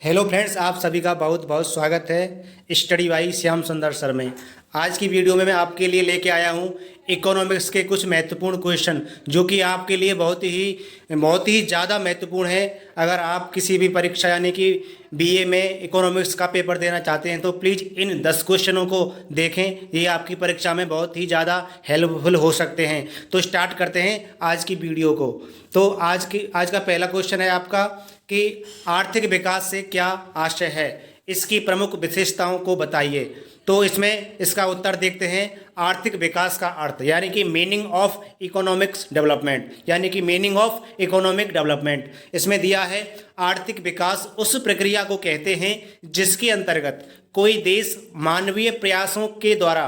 Hello friends, आप सभी का बहुत बहुत स्वागत है स्टडी बाई श्याम सुंदर सर में। आज की वीडियो में मैं आपके लिए लेके आया हूँ इकोनॉमिक्स के कुछ महत्वपूर्ण क्वेश्चन जो कि आपके लिए बहुत ही ज़्यादा महत्वपूर्ण है। अगर आप किसी भी परीक्षा यानी कि बीए में इकोनॉमिक्स का पेपर देना चाहते हैं तो प्लीज़ इन 10 क्वेश्चनों को देखें, ये आपकी परीक्षा में बहुत ही ज़्यादा हेल्पफुल हो सकते हैं। तो स्टार्ट करते हैं आज की वीडियो को। तो आज का पहला क्वेश्चन है आपका कि आर्थिक विकास से क्या आशय है, इसकी प्रमुख विशेषताओं को बताइए। तो इसमें इसका उत्तर देखते हैं। आर्थिक विकास का अर्थ यानी कि मीनिंग ऑफ इकोनॉमिक्स डेवलपमेंट, यानी कि मीनिंग ऑफ इकोनॉमिक डेवलपमेंट इसमें दिया है। आर्थिक विकास उस प्रक्रिया को कहते हैं जिसके अंतर्गत कोई देश मानवीय प्रयासों के द्वारा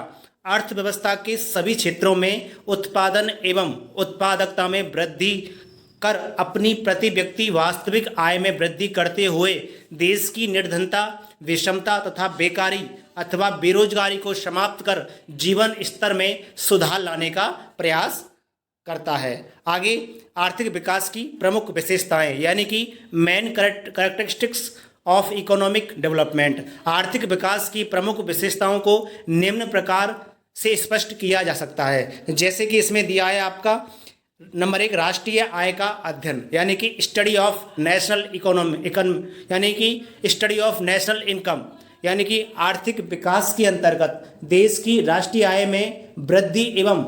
अर्थव्यवस्था के सभी क्षेत्रों में उत्पादन एवं उत्पादकता में वृद्धि कर अपनी प्रति व्यक्ति वास्तविक आय में वृद्धि करते हुए देश की निर्धनता, विषमता तथा बेकारी अथवा बेरोजगारी को समाप्त कर जीवन स्तर में सुधार लाने का प्रयास करता है। आगे आर्थिक विकास की प्रमुख विशेषताएं यानी कि main characteristics of economic development. आर्थिक विकास की प्रमुख विशेषताओं को निम्न प्रकार से स्पष्ट किया जा सकता है, जैसे कि इसमें दिया है आपका नंबर 1 राष्ट्रीय आय का अध्ययन यानी कि स्टडी ऑफ नेशनल यानी कि स्टडी ऑफ नेशनल इनकम, यानी कि आर्थिक विकास के अंतर्गत देश की राष्ट्रीय आय में वृद्धि एवं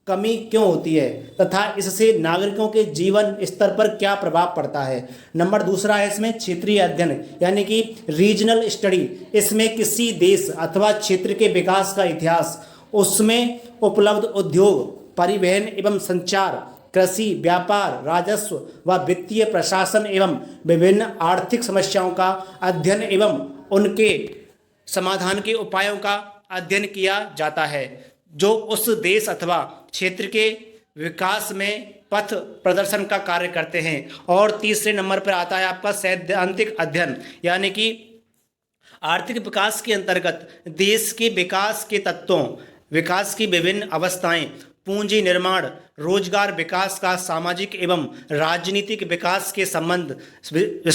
कमी क्यों होती है तथा इससे नागरिकों के जीवन स्तर पर क्या प्रभाव पड़ता है। नंबर 2 है इसमें क्षेत्रीय अध्ययन यानी कि रीजनल स्टडी। इसमें किसी देश अथवा क्षेत्र के विकास का इतिहास, उसमें उपलब्ध उद्योग, परिवहन एवं संचार, कृषि, व्यापार, राजस्व व वित्तीय प्रशासन एवं विभिन्न आर्थिक समस्याओं का अध्ययन एवं उनके समाधान के उपायों का अध्ययन किया जाता है जो उस देश अथवा क्षेत्र के विकास में पथ प्रदर्शन का कार्य करते हैं। और तीसरे नंबर पर आता है आपका सैद्धांतिक अध्ययन यानी कि आर्थिक विकास के अंतर्गत देश के विकास के तत्वों, विकास की विभिन्न अवस्थाएं, पूंजी निर्माण, रोजगार विकास का सामाजिक एवं राजनीतिक विकास के संबंध,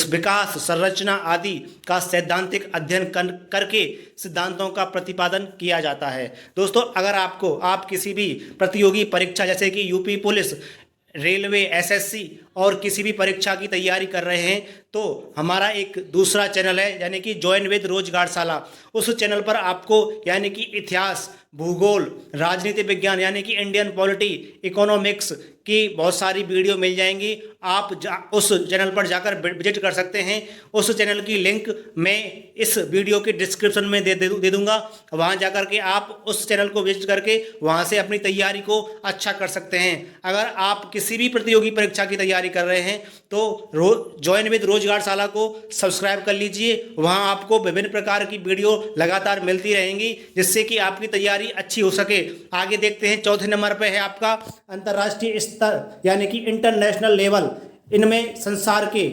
विकास संरचना आदि का सैद्धांतिक अध्ययन करके सिद्धांतों का प्रतिपादन किया जाता है। दोस्तों, अगर आप किसी भी प्रतियोगी परीक्षा जैसे कि यूपी पुलिस, रेलवे, एसएससी और किसी भी परीक्षा की तैयारी कर रहे हैं तो हमारा एक दूसरा चैनल है यानी कि ज्वाइन विद रोजगारशाला। उस चैनल पर आपको यानी कि इतिहास, भूगोल, राजनीति विज्ञान यानी कि इंडियन पॉलिटी, इकोनॉमिक्स की बहुत सारी वीडियो मिल जाएंगी। आप उस चैनल पर जाकर विजिट कर सकते हैं। उस चैनल की लिंक मैं इस वीडियो के डिस्क्रिप्शन में दे दूंगा। वहां जाकर के आप उस चैनल को विजिट करके वहां से अपनी तैयारी को अच्छा कर सकते हैं। अगर आप किसी भी प्रतियोगी परीक्षा की तैयारी कर रहे हैं तो ज्वाइन विद रोजगारशाला को सब्सक्राइब कर लीजिए। वहां आपको विभिन्न प्रकार की वीडियो लगातार मिलती रहेंगी जिससे कि आपकी तैयारी अच्छी हो सके। आगे देखते हैं। चौथे नंबर पर है आपका अंतर्राष्ट्रीय स्तर यानी कि इंटरनेशनल लेवल। इनमें संसार के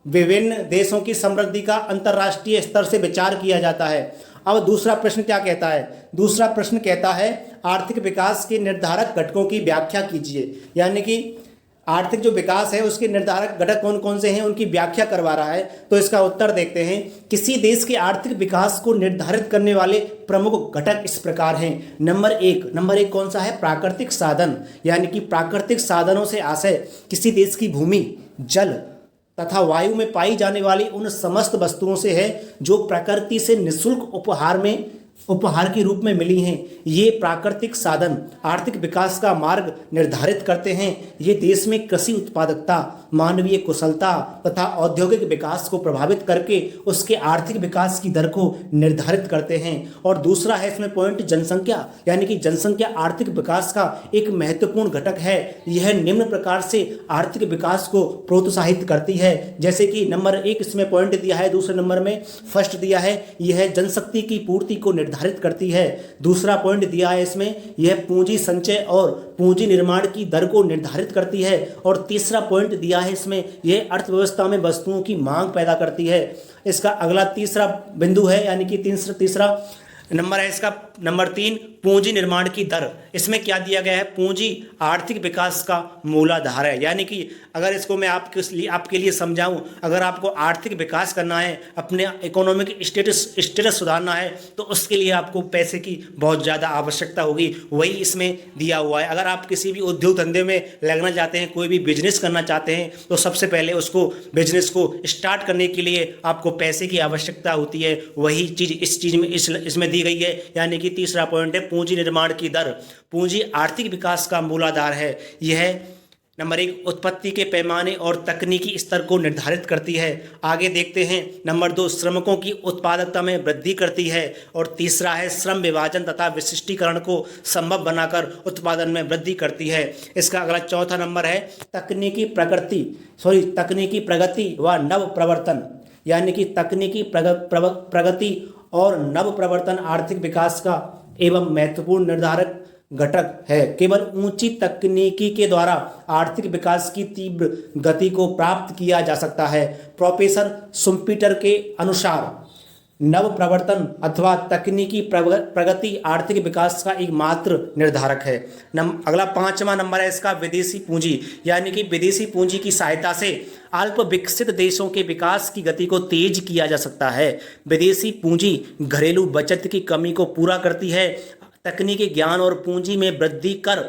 विभिन्न देशों की समृद्धि का अंतर्राष्ट्रीय स्तर से विचार किया जाता है। अब दूसरा प्रश्न क्या कहता है? दूसरा प्रश्न कहता है आर्थिक विकास के निर्धारक घटकों की व्याख्या कीजिए, यानी कि आर्थिक जो विकास है उसके निर्धारक घटक कौन कौन से हैं उनकी व्याख्या करवा रहा है। तो इसका उत्तर देखते हैं। किसी देश के आर्थिक विकास को निर्धारित करने वाले प्रमुख घटक इस प्रकार हैं। नंबर एक कौन सा है? प्राकृतिक साधन, यानी कि प्राकृतिक साधनों से आशय किसी देश की भूमि, जल तथा वायु में पाई जाने वाली उन समस्त वस्तुओं से है जो प्रकृति से निःशुल्क उपहार के रूप में मिली हैं। ये प्राकृतिक साधन आर्थिक विकास का मार्ग निर्धारित करते हैं। ये देश में कृषि उत्पादकता, मानवीय कुशलता तथा औद्योगिक विकास को प्रभावित करके उसके आर्थिक विकास की दर को निर्धारित करते हैं। और दूसरा है इसमें पॉइंट जनसंख्या, यानी कि जनसंख्या आर्थिक विकास का एक महत्वपूर्ण घटक है। यह निम्न प्रकार से आर्थिक विकास को प्रोत्साहित करती है, जैसे कि नंबर 1 इसमें पॉइंट दिया है, दूसरे नंबर में फर्स्ट दिया है यह जनशक्ति की पूर्ति को निर्धारित करती है। दूसरा पॉइंट दिया है इसमें यह पूंजी संचय और पूंजी निर्माण की दर को निर्धारित करती है। और तीसरा पॉइंट दिया है इसमें यह अर्थव्यवस्था में वस्तुओं की मांग पैदा करती है। इसका अगला तीसरा बिंदु है यानी कि तीसरा नंबर है इसका नंबर 3 पूंजी निर्माण की दर, इसमें क्या दिया गया है, पूंजी आर्थिक विकास का मूलाधार है। यानी कि अगर इसको मैं आपके लिए समझाऊं, अगर आपको आर्थिक विकास करना है, अपने इकोनॉमिक स्टेटस सुधारना है, तो उसके लिए आपको पैसे की बहुत ज़्यादा आवश्यकता होगी, वही इसमें दिया हुआ है। अगर आप किसी भी उद्योग धंधे में लगना चाहते हैं, कोई भी बिजनेस करना चाहते हैं, तो सबसे पहले उसको बिजनेस को स्टार्ट करने के लिए आपको पैसे की आवश्यकता होती है, वही चीज़ इस चीज़ में इसमें दी गई है। यानी कि तीसरा पॉइंट है पूंजी निर्माण की दर। पूंजी आर्थिक विकास का मूलाधार है। यह नंबर 1 उत्पत्ति के पैमाने और तकनीकी स्तर को निर्धारित करती है। आगे देखते हैं। नंबर 2 श्रमिकों की उत्पादकता में वृद्धि करती है। और तीसरा है श्रम विभाजन तथा विशिष्टीकरण को संभव बनाकर उत्पादन में वृद्धि करती है। इसका अगला चौथा नंबर है तकनीकी प्रगति व नव प्रवर्तन। यानी कि तकनीकी प्रगति और नव प्रवर्तन आर्थिक विकास का एवं महत्वपूर्ण निर्धारक घटक है। केवल ऊंची तकनीकी के द्वारा आर्थिक विकास की तीव्र गति को प्राप्त किया जा सकता है। प्रोफेसर शुम्पीटर के अनुसार नव प्रवर्तन अथवा तकनीकी प्रगति आर्थिक विकास का एकमात्र निर्धारक है। अगला 5वां नंबर है इसका विदेशी पूंजी। यानी कि विदेशी पूंजी की सहायता से अल्प विकसित देशों के विकास की गति को तेज किया जा सकता है। विदेशी पूंजी घरेलू बचत की कमी को पूरा करती है, तकनीकी ज्ञान और पूंजी में वृद्धि कर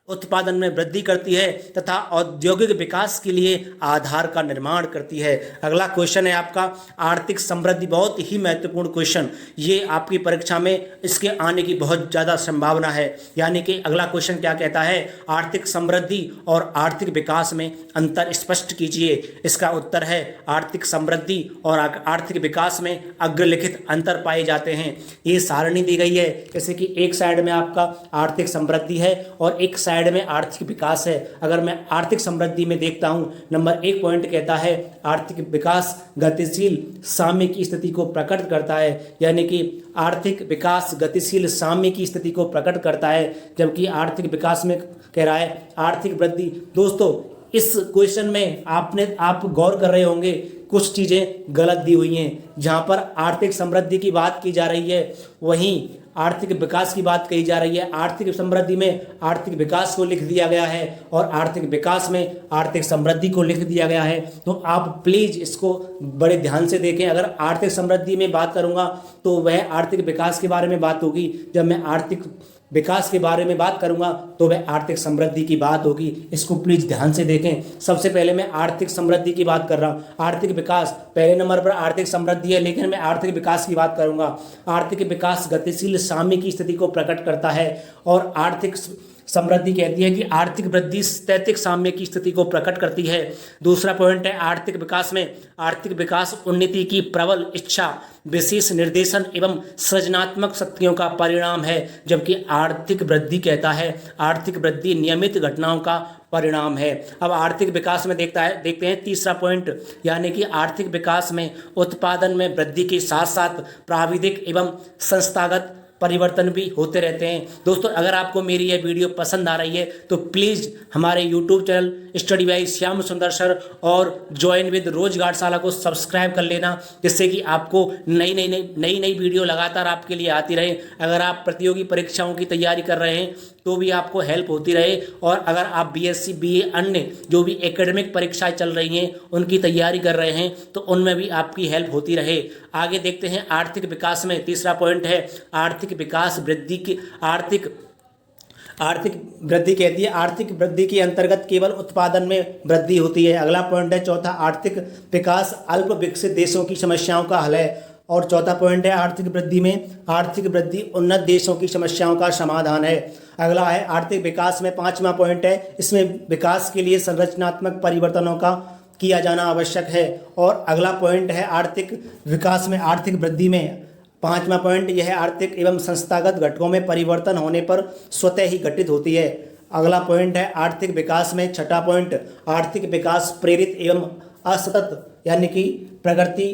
उत्पादन में वृद्धि करती है तथा औद्योगिक विकास के लिए आधार का निर्माण करती है। अगला क्वेश्चन है आपका आर्थिक समृद्धि। बहुत ही महत्वपूर्ण क्वेश्चन, ये आपकी परीक्षा में इसके आने की बहुत ज़्यादा संभावना है। यानी कि अगला क्वेश्चन क्या कहता है, आर्थिक समृद्धि और आर्थिक विकास में अंतर स्पष्ट कीजिए। इसका उत्तर है आर्थिक समृद्धि और आर्थिक विकास में अग्रलिखित अंतर पाए जाते हैं। ये सारणी दी गई है, जैसे कि एक साइड में आपका आर्थिक समृद्धि है और एक साइड में आर्थिक विकास है। अगर मैं आर्थिक समृद्धि में देखता हूं, नंबर 1 पॉइंट कहता है आर्थिक विकास गतिशील साम्य की स्थिति को प्रकट करता है। यानी कि आर्थिक विकास गतिशील साम्य की स्थिति को प्रकट करता है, जबकि आर्थिक विकास में कह रहा है आर्थिक वृद्धि। दोस्तों, इस क्वेश्चन में आप गौर कर रहे होंगे, कुछ चीज़ें गलत दी हुई हैं। जहाँ पर आर्थिक समृद्धि की बात की जा रही है, वहीं आर्थिक विकास की बात कही जा रही है। आर्थिक समृद्धि में आर्थिक विकास को लिख दिया गया है और आर्थिक विकास में आर्थिक समृद्धि को लिख दिया गया है। तो आप प्लीज़ इसको बड़े ध्यान से देखें। अगर आर्थिक समृद्धि में बात करूँगा तो वह आर्थिक विकास के बारे में बात होगी, जब मैं आर्थिक विकास के बारे में बात करूंगा तो वह आर्थिक समृद्धि की बात होगी। इसको प्लीज ध्यान से देखें। सबसे पहले मैं आर्थिक समृद्धि की बात कर रहा हूं। आर्थिक विकास पहले नंबर पर आर्थिक समृद्धि है, लेकिन मैं आर्थिक विकास की बात करूंगा। आर्थिक विकास गतिशील साम्य की स्थिति को प्रकट करता है और आर्थिक समृद्धि कहती है कि आर्थिक वृद्धि स्थैतिक साम्य की स्थिति को प्रकट करती है। दूसरा पॉइंट है आर्थिक विकास में आर्थिक विकास उन्नति की प्रबल इच्छा, विशेष निर्देशन एवं सृजनात्मक शक्तियों का परिणाम है, जबकि आर्थिक वृद्धि कहता है आर्थिक वृद्धि नियमित घटनाओं का परिणाम है। अब आर्थिक विकास में देखते हैं तीसरा पॉइंट, यानी कि आर्थिक विकास में उत्पादन में वृद्धि के साथ साथ प्राविधिक एवं संस्थागत परिवर्तन भी होते रहते हैं। दोस्तों, अगर आपको मेरी यह वीडियो पसंद आ रही है तो प्लीज़ हमारे YouTube channel study bye Shyam सुंदर सर और ज्वाइन विद रोजगारशाला को सब्सक्राइब कर लेना, जिससे कि आपको नई वीडियो लगातार आपके लिए आती रहे। अगर आप प्रतियोगी परीक्षाओं की तैयारी कर रहे हैं तो भी आपको हेल्प होती रहे, और अगर आप बीएससी बीए अन्य जो भी एकेडमिक परीक्षाएं चल रही हैं उनकी तैयारी कर रहे हैं तो उनमें भी आपकी हेल्प होती रहे। आगे देखते हैं आर्थिक विकास में तीसरा पॉइंट है आर्थिक विकास वृद्धि की आर्थिक वृद्धि कहती है आर्थिक वृद्धि के अंतर्गत केवल उत्पादन में वृद्धि होती है। अगला पॉइंट है चौथा, आर्थिक विकास अल्प विकसित देशों की समस्याओं का हल है। और चौथा पॉइंट है आर्थिक वृद्धि में आर्थिक वृद्धि उन्नत देशों की समस्याओं का समाधान है। अगला है आर्थिक विकास में पांचवा पॉइंट है, इसमें विकास के लिए संरचनात्मक परिवर्तनों का किया जाना आवश्यक है। और अगला पॉइंट है आर्थिक विकास में आर्थिक वृद्धि में पांचवा पॉइंट यह है आर्थिक एवं संस्थागत घटकों में परिवर्तन होने पर स्वतः ही घटित होती है। अगला पॉइंट है आर्थिक विकास में छठा पॉइंट, आर्थिक विकास प्रेरित एवं असतत यानी कि प्रगति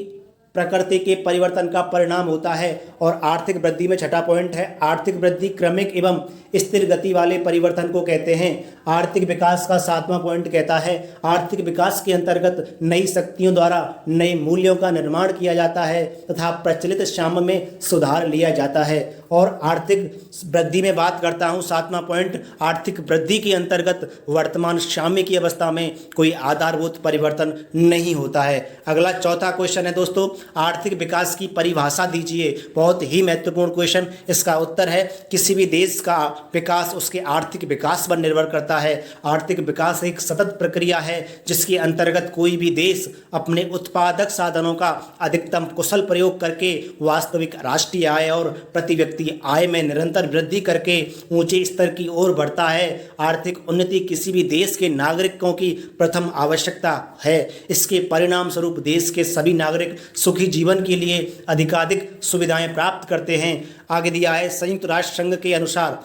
प्रकृति के परिवर्तन का परिणाम होता है। और आर्थिक वृद्धि में छठा पॉइंट है, आर्थिक वृद्धि क्रमिक एवं स्थिर गति वाले परिवर्तन को कहते हैं। आर्थिक विकास का सातवां पॉइंट कहता है, आर्थिक विकास के अंतर्गत नई शक्तियों द्वारा नए मूल्यों का निर्माण किया जाता है तथा प्रचलित साम्य में सुधार लिया जाता है। और आर्थिक वृद्धि में बात करता हूँ, सातवां पॉइंट, आर्थिक वृद्धि के अंतर्गत वर्तमान साम्य की अवस्था में कोई आधारभूत परिवर्तन नहीं होता है। अगला चौथा क्वेश्चन है दोस्तों, आर्थिक विकास की परिभाषा दीजिए। बहुत ही महत्वपूर्ण क्वेश्चन। इसका उत्तर है, किसी भी देश का विकास उसके आर्थिक विकास पर निर्भर करता है। आर्थिक विकास एक सतत प्रक्रिया है जिसके अंतर्गत कोई भी देश अपने उत्पादक साधनों का अधिकतम कुशल प्रयोग करके वास्तविक राष्ट्रीय आय और प्रति व्यक्ति आय में निरंतर वृद्धि करके ऊंचे स्तर की ओर बढ़ता है। आर्थिक उन्नति किसी भी देश के नागरिकों की प्रथम आवश्यकता है। इसके परिणाम स्वरूप देश के सभी नागरिक सुखी जीवन के लिए अधिकाधिक सुविधाएं प्राप्त करते हैं। आगे दिया है, संयुक्त राष्ट्र संघ के अनुसार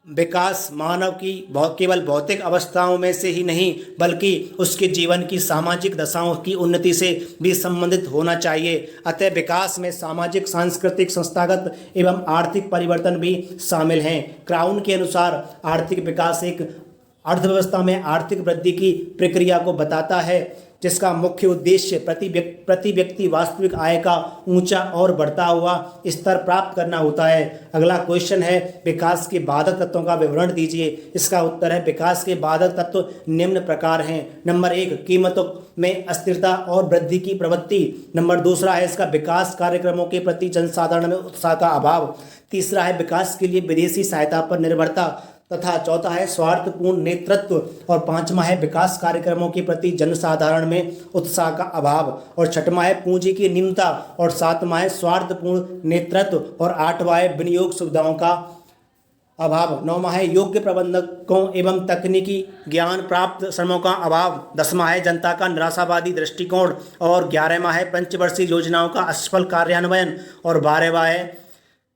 विकास मानव की केवल भौतिक अवस्थाओं में से ही नहीं बल्कि उसके जीवन की सामाजिक दशाओं की उन्नति से भी संबंधित होना चाहिए। अतः विकास में सामाजिक, सांस्कृतिक, संस्थागत एवं आर्थिक परिवर्तन भी शामिल हैं। क्राउन के अनुसार आर्थिक विकास एक अर्थव्यवस्था में आर्थिक वृद्धि की प्रक्रिया को बताता है जिसका मुख्य उद्देश्य प्रति व्यक्ति वास्तविक आय का ऊंचा और बढ़ता हुआ स्तर प्राप्त करना होता है। अगला क्वेश्चन है, विकास के बाधक तत्वों का विवरण दीजिए। इसका उत्तर है, विकास के बाधक तत्व निम्न प्रकार हैं। नंबर 1, कीमतों में अस्थिरता और वृद्धि की प्रवृत्ति। नंबर दूसरा है इसका विकास कार्यक्रमों के प्रति जनसाधारण में उत्साह का अभाव। तीसरा है विकास के लिए विदेशी सहायता पर निर्भरता तथा चौथा है स्वार्थपूर्ण नेतृत्व और पांचवा है विकास कार्यक्रमों के प्रति जनसाधारण में उत्साह का अभाव और छठवां है पूंजी की न्यूनता और सातवां है स्वार्थपूर्ण नेतृत्व और आठवां है विनियोग सुविधाओं का अभाव। नौवां है योग्य प्रबंधकों एवं तकनीकी ज्ञान प्राप्त श्रमों का अभाव। 10वां है जनता का निराशावादी दृष्टिकोण और 11वां है पंचवर्षीय योजनाओं का असफल कार्यान्वयन और 12वां है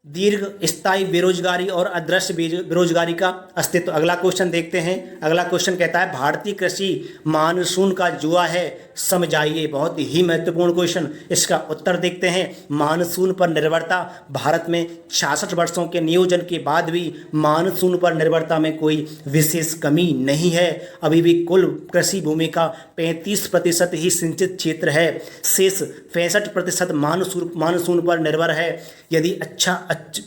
दीर्घ स्थायी बेरोजगारी और अदृश्य बेरोजगारी का अस्तित्व। अगला क्वेश्चन देखते हैं। अगला क्वेश्चन कहता है, भारतीय कृषि मानसून का जुआ है, समझाइए। बहुत ही महत्वपूर्ण क्वेश्चन। इसका उत्तर देखते हैं। मानसून पर निर्भरता, भारत में 66 वर्षों के नियोजन के बाद भी मानसून पर निर्भरता में कोई विशेष कमी नहीं है। अभी भी कुल कृषि भूमि का 35% ही सिंचित क्षेत्र है। शेष 65% मानसून पर निर्भर है। यदि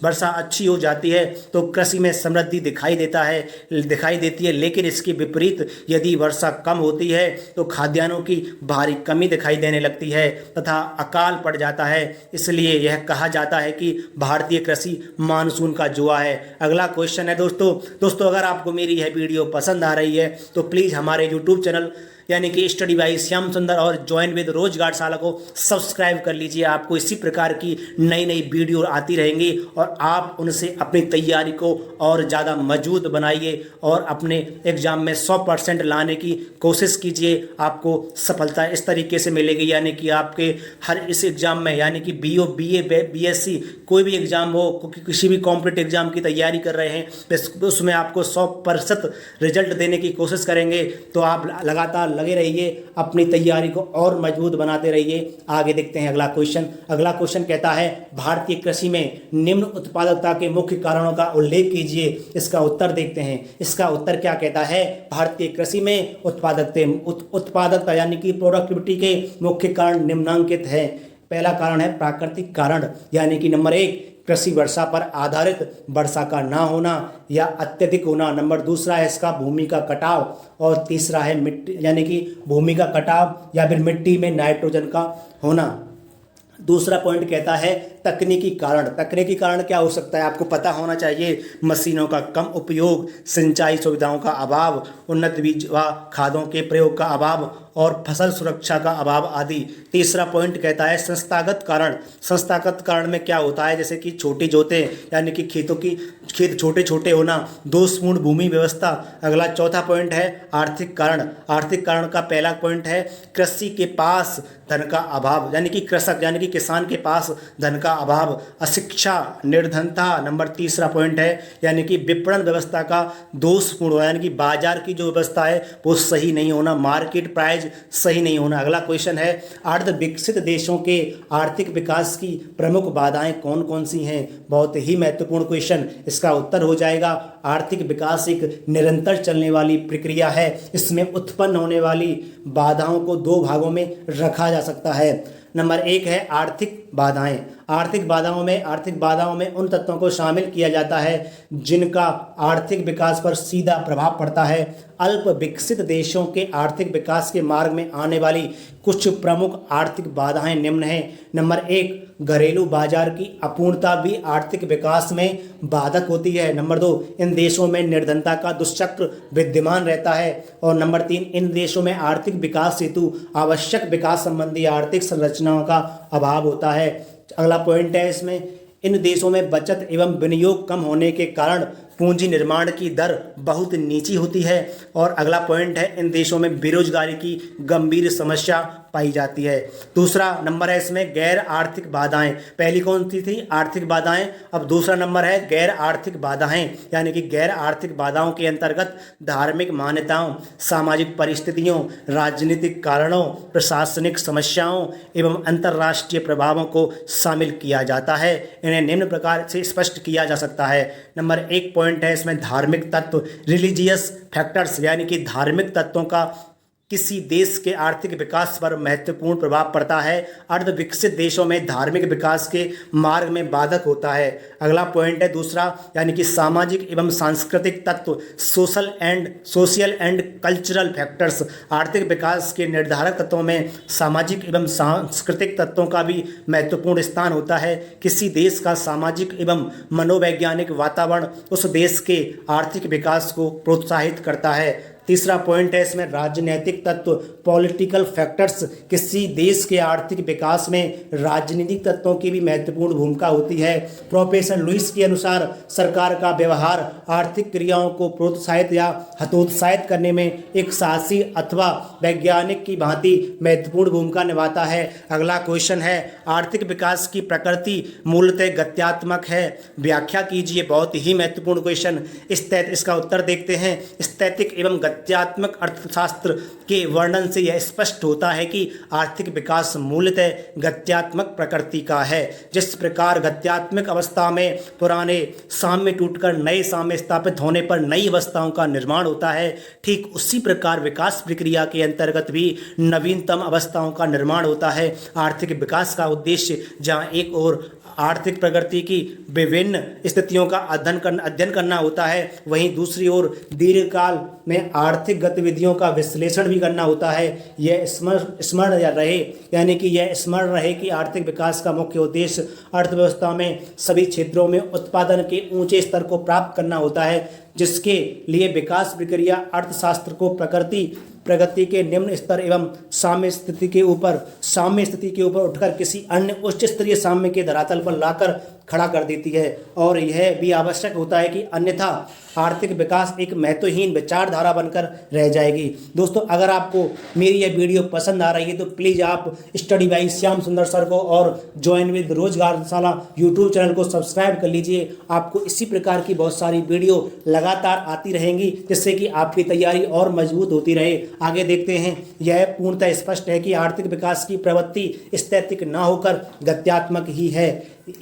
वर्षा अच्छी हो जाती है तो कृषि में समृद्धि दिखाई देती है, लेकिन इसके विपरीत यदि वर्षा कम होती है तो खाद्यान्नों की भारी कमी दिखाई देने लगती है तथा अकाल पड़ जाता है। इसलिए यह कहा जाता है कि भारतीय कृषि मानसून का जुआ है। अगला क्वेश्चन है दोस्तों अगर आपको मेरी यह वीडियो पसंद आ रही है तो प्लीज़ हमारे यूट्यूब चैनल यानी कि स्टडी बाई श्याम सुंदर और ज्वाइन विद रोजगारशाला को सब्सक्राइब कर लीजिए। आपको इसी प्रकार की नई नई वीडियो आती रहेंगी और आप उनसे अपनी तैयारी को और ज़्यादा मजबूत बनाइए और अपने एग्ज़ाम में 100% लाने की कोशिश कीजिए। आपको सफलता इस तरीके से मिलेगी, यानी कि आपके हर इस एग्ज़ाम में, यानी कि BO, BA, BSc कोई भी एग्ज़ाम हो, किसी भी कॉम्पिटिटिव एग्ज़ाम की तैयारी कर रहे हैं उसमें आपको 100% रिजल्ट देने की कोशिश करेंगे। तो आप लगातार लगे रहिए, अपनी तैयारी को और मजबूत बनाते रहिए। आगे देखते हैं अगला क्वेश्चन। अगला क्वेश्चन कहता है, भारतीय कृषि में निम्न उत्पादकता के मुख्य कारणों का उल्लेख कीजिए। इसका उत्तर देखते हैं। इसका उत्तर क्या कहता है, भारतीय कृषि में उत्पादकता यानी कि प्रोडक्टिविटी के मुख्य कारण निम्नांकित है। पहला कारण है प्राकृतिक कारण, यानी कि नंबर 1 कृषि वर्षा पर आधारित, वर्षा का ना होना या अत्यधिक होना। नंबर दूसरा है इसका भूमि का कटाव और तीसरा है मिट्टी, यानी कि भूमि का कटाव या फिर मिट्टी में नाइट्रोजन का होना। दूसरा पॉइंट कहता है तकनीकी कारण। तकनीकी कारण क्या हो सकता है, आपको पता होना चाहिए। मशीनों का कम उपयोग, सिंचाई सुविधाओं का अभाव, उन्नत बीज व खादों के प्रयोग का अभाव और फसल सुरक्षा का अभाव आदि। तीसरा पॉइंट कहता है संस्थागत कारण। संस्थागत कारण में क्या होता है, जैसे कि छोटी जोतें, यानी कि खेत छोटे छोटे होना, दोषपूर्ण भूमि व्यवस्था। अगला चौथा पॉइंट है आर्थिक कारण। आर्थिक कारण का पहला पॉइंट है कृषि के पास धन का अभाव, यानी कि कृषक यानी कि किसान के पास धन का अभाव। अशिक्षा, निर्धनता। नंबर तीसरा पॉइंट है यानी कि विपणन व्यवस्था का दोषपूर्ण, यानी कि बाजार की जो व्यवस्था है वो सही नहीं होना, मार्केट प्राइस जायज सही नहीं होना। अगला क्वेश्चन है, अर्ध विकसित देशों के आर्थिक विकास की प्रमुख बाधाएं कौन कौन सी हैं? बहुत ही महत्वपूर्ण क्वेश्चन। इसका उत्तर हो जाएगा, आर्थिक विकास एक निरंतर चलने वाली प्रक्रिया है। इसमें उत्पन्न होने वाली बाधाओं को दो भागों में रखा जा सकता है। नंबर 1 है आर्थिक बाधाएं। आर्थिक बाधाओं में उन तत्वों को शामिल किया जाता है जिनका आर्थिक विकास पर सीधा प्रभाव पड़ता है। अल्प विकसित देशों के आर्थिक विकास के मार्ग में आने वाली कुछ प्रमुख आर्थिक बाधाएं निम्न हैं। नंबर 1, घरेलू बाजार की अपूर्णता भी आर्थिक विकास में बाधक होती है। नंबर 2, इन देशों में निर्धनता का दुष्चक्र विद्यमान रहता है। और नंबर 3, इन देशों में आर्थिक विकास हेतु आवश्यक विकास संबंधी आर्थिक संरचनाओं का अभाव होता है। अगला पॉइंट है इसमें, इन देशों में बचत एवं विनियोग कम होने के कारण पूंजी निर्माण की दर बहुत नीची होती है। और अगला पॉइंट है, इन देशों में बेरोजगारी की गंभीर समस्या पाई जाती है। दूसरा नंबर है इसमें गैर आर्थिक बाधाएं। पहली कौन सी थी? आर्थिक बाधाएं। अब दूसरा नंबर है गैर आर्थिक बाधाएं, यानी कि गैर आर्थिक बाधाओं के अंतर्गत धार्मिक मान्यताओं, सामाजिक परिस्थितियों, राजनीतिक कारणों, प्रशासनिक समस्याओं एवं अंतर्राष्ट्रीय प्रभावों को शामिल किया जाता है। इन्हें निम्न प्रकार से स्पष्ट किया जा सकता है। नंबर 1 पॉइंट है इसमें धार्मिक तत्व, रिलीजियस फैक्टर्स, यानी कि धार्मिक तत्वों का किसी देश के आर्थिक विकास पर महत्वपूर्ण प्रभाव पड़ता है। अर्ध विकसित देशों में धार्मिक विकास के मार्ग में बाधक होता है। अगला पॉइंट है दूसरा, यानी कि सामाजिक एवं सांस्कृतिक तत्व, सोशल एंड कल्चरल फैक्टर्स। आर्थिक विकास के निर्धारक तत्वों में सामाजिक एवं सांस्कृतिक तत्वों का भी महत्वपूर्ण स्थान होता है। किसी देश का सामाजिक एवं मनोवैज्ञानिक वातावरण उस देश के आर्थिक विकास को प्रोत्साहित करता है। तीसरा पॉइंट है इसमें राजनीतिक तत्व, पॉलिटिकल फैक्टर्स। किसी देश के आर्थिक विकास में राजनीतिक तत्वों की भी महत्वपूर्ण भूमिका होती है। प्रोफेसर लुइस के अनुसार सरकार का व्यवहार आर्थिक क्रियाओं को प्रोत्साहित या हतोत्साहित करने में एक साहसी अथवा वैज्ञानिक की भांति महत्वपूर्ण भूमिका निभाता है। अगला क्वेश्चन है, आर्थिक विकास की प्रकृति मूलतः गत्यात्मक है, व्याख्या कीजिए। बहुत ही महत्वपूर्ण क्वेश्चन। इसका उत्तर देखते हैं। स्थैतिक एवं गत्यात्मक अर्थशास्त्र के वर्णन से यह स्पष्ट होता है कि आर्थिक विकास मूलतः गत्यात्मक प्रकृति का है। जिस प्रकार गत्यात्मक अवस्था में पुराने साम्य टूटकर नए साम्य स्थापित होने पर नई अवस्थाओं का निर्माण होता है, ठीक उसी प्रकार विकास प्रक्रिया के अंतर्गत भी नवीनतम अवस्थाओं का निर्माण होता है। आर्थिक विकास का उद्देश्य जहाँ एक और आर्थिक प्रगति की विभिन्न स्थितियों का अध्ययन करना होता है, वहीं दूसरी ओर दीर्घकाल में आर्थिक गतिविधियों का विश्लेषण भी करना होता है। यह स्मरण रहे, यानी कि यह स्मरण रहे कि आर्थिक विकास का मुख्य उद्देश्य अर्थव्यवस्था में सभी क्षेत्रों में उत्पादन के ऊंचे स्तर को प्राप्त करना होता है, जिसके लिए विकास प्रक्रिया अर्थशास्त्र को प्रगति के निम्न स्तर एवं साम्य स्थिति के ऊपर उठकर किसी अन्य उच्च स्तरीय साम्य के धरातल पर लाकर खड़ा कर देती है। और यह भी आवश्यक होता है कि अन्यथा आर्थिक विकास एक महत्वहीन विचारधारा बनकर रह जाएगी। दोस्तों, अगर आपको मेरी यह वीडियो पसंद आ रही है तो प्लीज़ आप स्टडी बाई श्याम सुंदर सर को और ज्वाइन विद रोजगारशाला यूट्यूब चैनल को सब्सक्राइब कर लीजिए। आपको इसी प्रकार की बहुत सारी वीडियो लगातार आती रहेंगी, जिससे कि आपकी तैयारी और मजबूत होती रहे। आगे देखते हैं। यह पूर्णतः स्पष्ट है कि आर्थिक विकास की प्रवृत्ति स्थैतिक न होकर गत्यात्मक ही है।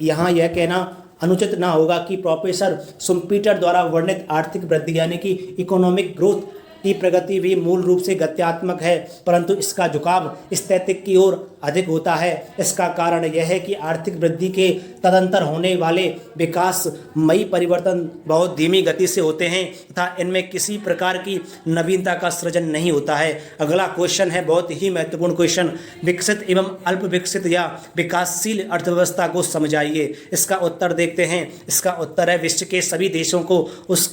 यहाँ यह कहना अनुचित ना होगा कि प्रोफेसर शुम्पीटर द्वारा वर्णित आर्थिक वृद्धि यानी कि इकोनॉमिक ग्रोथ की प्रगति भी मूल रूप से गत्यात्मक है, परंतु इसका झुकाव स्थैतिक की ओर अधिक होता है। इसका कारण यह है कि आर्थिक वृद्धि के तदंतर होने वाले विकासमयी परिवर्तन बहुत धीमी गति से होते हैं तथा इनमें किसी प्रकार की नवीनता का सृजन नहीं होता है। अगला क्वेश्चन है बहुत ही महत्वपूर्ण क्वेश्चन, विकसित एवं अल्प विकसित या विकासशील अर्थव्यवस्था को समझाइए। इसका उत्तर देखते हैं। इसका उत्तर है, विश्व के सभी देशों को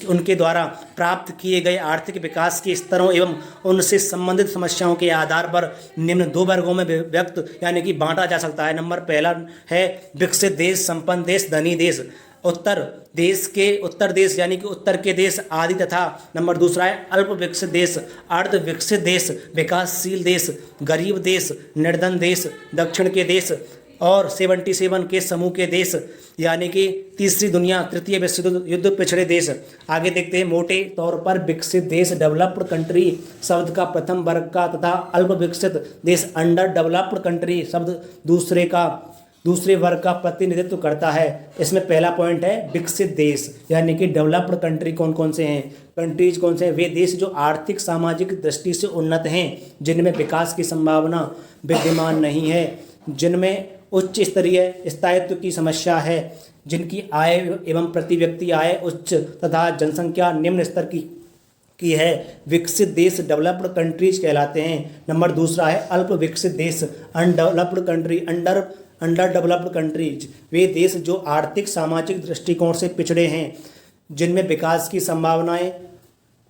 उनके द्वारा प्राप्त किए गए आर्थिक विकास के स्तरों एवं उनसे संबंधित समस्याओं के आधार पर निम्न दो वर्गों में व्यक्त यानी कि बांटा जा सकता है। नंबर पहला है विकसित देश, संपन्न देश, धनी देश। उत्तर देश यानी कि उत्तर के देश आदि तथा नंबर दूसरा है अल्प विकसित देश, अर्ध विकसित देश, विकासशील देश, गरीब देश, निर्धन देश, दक्षिण के देश, और 77 के समूह के देश यानी कि तीसरी दुनिया, तृतीय विश्व युद्ध, पिछड़े देश। आगे देखते हैं, मोटे तौर पर विकसित देश डेवलप्ड कंट्री शब्द का प्रथम वर्ग का तथा अल्प विकसित देश अंडर डेवलप्ड कंट्री शब्द दूसरे वर्ग का प्रतिनिधित्व करता है। इसमें पहला पॉइंट है विकसित देश, यानी कि डेवलप्ड कंट्री कौन कौन से हैं, कंट्रीज कौन से हैं, वे देश जो आर्थिक सामाजिक दृष्टि से उन्नत हैं, जिनमें विकास की संभावना विद्यमान नहीं है, जिनमें उच्च स्तरीय स्थायित्व की समस्या है, जिनकी आय एवं प्रति व्यक्ति आय उच्च तथा जनसंख्या निम्न स्तर की है, विकसित देश डेवलप्ड कंट्रीज कहलाते हैं। नंबर दूसरा है अल्प विकसित देश, undeveloped country, underdeveloped countries, वे देश जो आर्थिक सामाजिक दृष्टिकोण से पिछड़े हैं, जिनमें विकास की संभावनाएं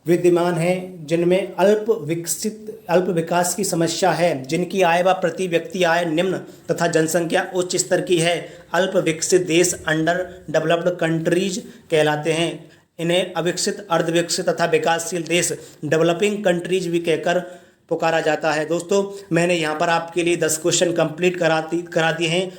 विद्यमान हैं, जिनमें अल्प विकास की समस्या है, जिनकी आय व प्रति व्यक्ति आय निम्न तथा जनसंख्या उच्च स्तर की है, अल्प विकसित देश अंडर डेवलप्ड कंट्रीज कहलाते हैं। इन्हें अविकसित, अर्धविकसित तथा विकासशील देश डेवलपिंग कंट्रीज भी कहकर पुकारा जाता है। दोस्तों, मैंने यहाँ पर आपके लिए 10 क्वेश्चन कंप्लीट करा दिए हैं।